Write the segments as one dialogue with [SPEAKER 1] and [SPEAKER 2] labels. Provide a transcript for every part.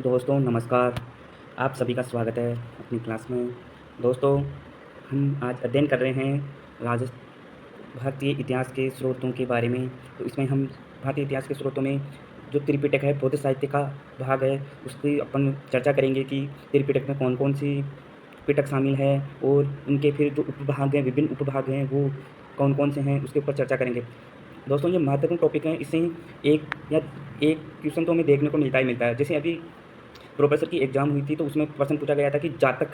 [SPEAKER 1] दोस्तों नमस्कार। आप सभी का स्वागत है अपनी क्लास में। दोस्तों, हम आज अध्ययन कर रहे हैं भारतीय इतिहास के स्रोतों के बारे में। तो इसमें हम भारतीय इतिहास के स्रोतों में जो त्रिपिटक है, बौद्ध साहित्य का भाग है, उसकी अपन चर्चा करेंगे कि त्रिपिटक में कौन-कौन सी पिटक शामिल है और उनके फिर जो उपभाग हैं, विभिन्न उपभाग हैं, वो कौन-कौन से हैं, उसके ऊपर चर्चा करेंगे। दोस्तों, ये महत्वपूर्ण टॉपिक है। इससे एक क्वेश्चन तो हमें देखने को मिलता ही मिलता है। जैसे अभी प्रोफेसर की एग्ज़ाम हुई थी, तो उसमें प्रश्न पूछा गया था कि जातक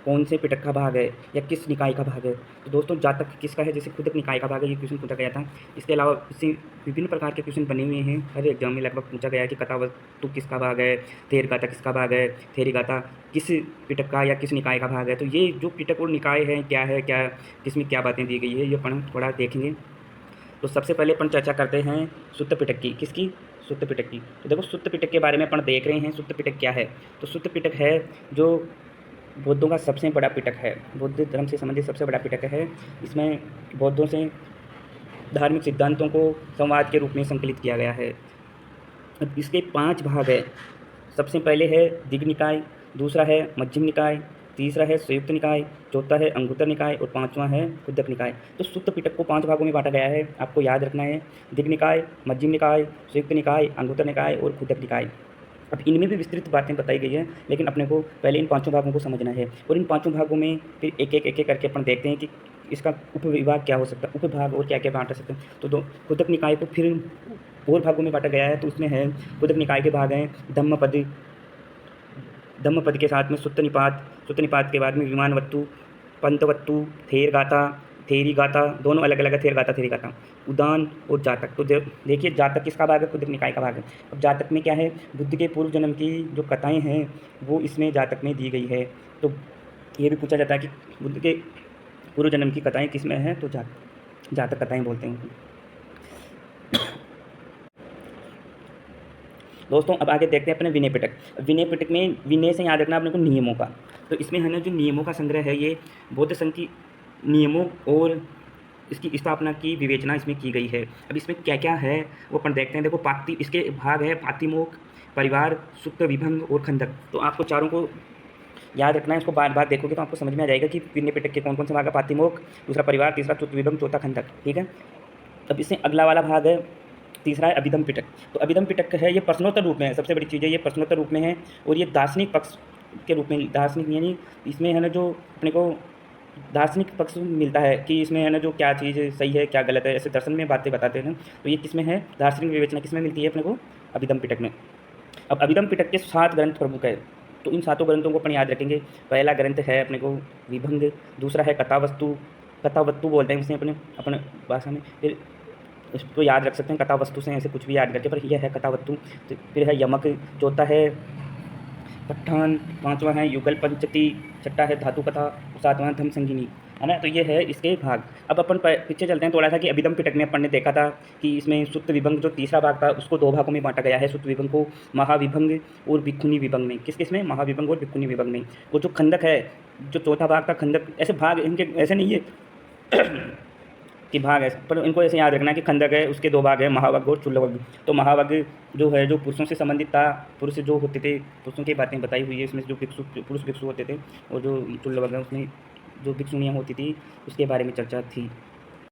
[SPEAKER 1] कौन से पिटक का भाग है या किस निकाय का भाग है। तो दोस्तों, जातक किसका है? जैसे खुदक निकाय का भाग है, ये क्वेश्चन पूछा गया था। इसके अलावा इससे विभिन्न प्रकार के क्वेश्चन बने हुए हैं। हर एग्जाम में लगभग पूछा गया है कि कथावस्तु किसका भाग है, थेरगाथा किसका भाग है, थेरीगाथा किस पिटक का या किस निकाय का भाग है। तो ये जो पिटक और निकाय है, क्या किसमें क्या बातें दी गई है, ये अपन थोड़ा देखेंगे। तो सबसे पहले अपन चर्चा करते हैं सुत्त पिटक की। किसकी? सुत्त पिटक की। तो देखो, सुत्त पिटक के बारे में अपन देख रहे हैं। सुत्त पिटक क्या है? तो सुत्त पिटक है जो बौद्धों का सबसे बड़ा पिटक है, बौद्ध धर्म से संबंधित सबसे बड़ा पिटक है। इसमें बौद्धों से धार्मिक सिद्धांतों को संवाद के रूप में संकलित किया गया है। अब इसके 5 भाग हैं। सबसे पहले है दिग् निकाय, दूसरा है मध्यम निकाय, तीसरा है संयुक्त निकाय, चौथा है अंगुत्तर निकाय और पाँचवां है कुद्दक निकाय। तो सुत्त पिटक को 5 भागों में बांटा गया है। आपको याद रखना है, दिग् निकाय, मध्यम निकाय, संयुक्त निकाय, अंगुत्तर निकाय और कुद्दक निकाय। अब इनमें भी विस्तृत बातें बताई गई हैं, लेकिन अपने को पहले इन 5 भागों को समझना है। और इन 5 भागों में फिर एक-एक करके अपन देखते हैं कि इसका उपविभाग क्या हो सकता है, उपभाग और क्या-क्या बाँट सकते हैं। तो कुद्दक निकाय को फिर और भागों में बाँटा गया है। तो उसमें है, कुद्दक निकाय के भाग हैं धम्मपद, धम्मपद के साथ में सुत्त निपात के बाद में विमानवत्तु, पंतवत्तु, थेरगाथा, थेरीगाथा, दोनों अलग-अलग है, थेरगाथा, थेरीगाथा, उदान और जातक। तो देखिए, जातक किसका भाग है? कुद्दक निकाय का भाग है। अब जातक में क्या है? बुद्ध के पूर्व जन्म की जो कथाएँ हैं, वो इसमें जातक में दी गई है। तो ये भी पूछा जाता है कि बुद्ध के पूर्व जन्म की कथाएँ किसमें हैं? तो जातक कथाएँ बोलते हैं। दोस्तों, अब आगे देखते हैं अपने विनय पिटक। विनय पिटक में विनय से याद रखना अपने को नियमों का। तो इसमें है ना, जो नियमों का संग्रह है, ये बौद्ध संघ की नियमों और इसकी स्थापना की विवेचना इसमें की गई है। अब इसमें क्या-क्या है वो अपन देखते हैं। देखो, इसके भाग है पातिमोक्ष, परिवार, सुत्त विभंग और खंडक। तो आपको चारों को याद रखना है। इसको बार-बार देखोगे तो आपको समझ में आ जाएगा कि विनय पिटक के कौन-कौन से भाग है। पातिमोक्ष, दूसरा परिवार, तीसरा सुत्त विभंग, चौथा खंडक। ठीक है। अब इससे अगला वाला भाग है, तीसरा है अभिधम पिटक। तो अभिधम पिटक है, ये प्रश्नोत्तर रूप में है। सबसे बड़ी चीज़ है, ये प्रश्नोत्तर रूप में है और ये दार्शनिक पक्ष के रूप में, दार्शनिक यानी इसमें है ना, जो अपने को दार्शनिक पक्ष मिलता है कि इसमें है ना, जो क्या चीज़ सही है, क्या गलत है, ऐसे दर्शन में बातें बताते हैं ना। तो ये किसमें है? दार्शनिक विवेचना किसमें मिलती है अपने को? अभिधम पिटक में। अब अभिधम पिटक के 7 ग्रंथ प्रमुख है। तो इन 7 ग्रंथों को अपन याद रखेंगे। पहला ग्रंथ है अपने को विभंग, दूसरा है कथावस्तु बोलते हैं इसे अपने भाषा में। फिर इसको याद रख सकते हैं कथावस्तु से, ऐसे कुछ भी याद करके, पर यह है कथावस्तु। तो फिर है यमक, चौथा है पट्ठान, पाँचवां है युगल पंचती, छठा है धातु कथा, सातवां धम्म संगीनी, है ना। तो ये है इसके भाग। अब अपन पीछे चलते हैं थोड़ा सा कि अभिधम पिटक में अपन ने देखा था कि इसमें सुत्त विभंग जो तीसरा भाग था, उसको 2 भागों में बांटा गया है। सुत्त विभंग को महाविभंग और भिक्खुनी विभंग में। किस में? महाविभंग और भिक्खुनी विभंग में। और जो खंडक है, जो चौथा भाग था खंडक, ऐसे भाग इनके ऐसे नहीं है कि भाग है, पर इनको ऐसे याद रखना है कि खंडक है, उसके 2 भाग हैं, महावग और चुल्लवग। तो महावग जो है, जो पुरुषों से संबंधित था, पुरुष जो होते थे, पुरुषों की बातें बताई हुई है इसमें, जो पुरुष भिक्षु होते थे। और जो चुल्लवग है, उसमें जो भिक्षुणियाँ होती थी, उसके बारे में चर्चा थी।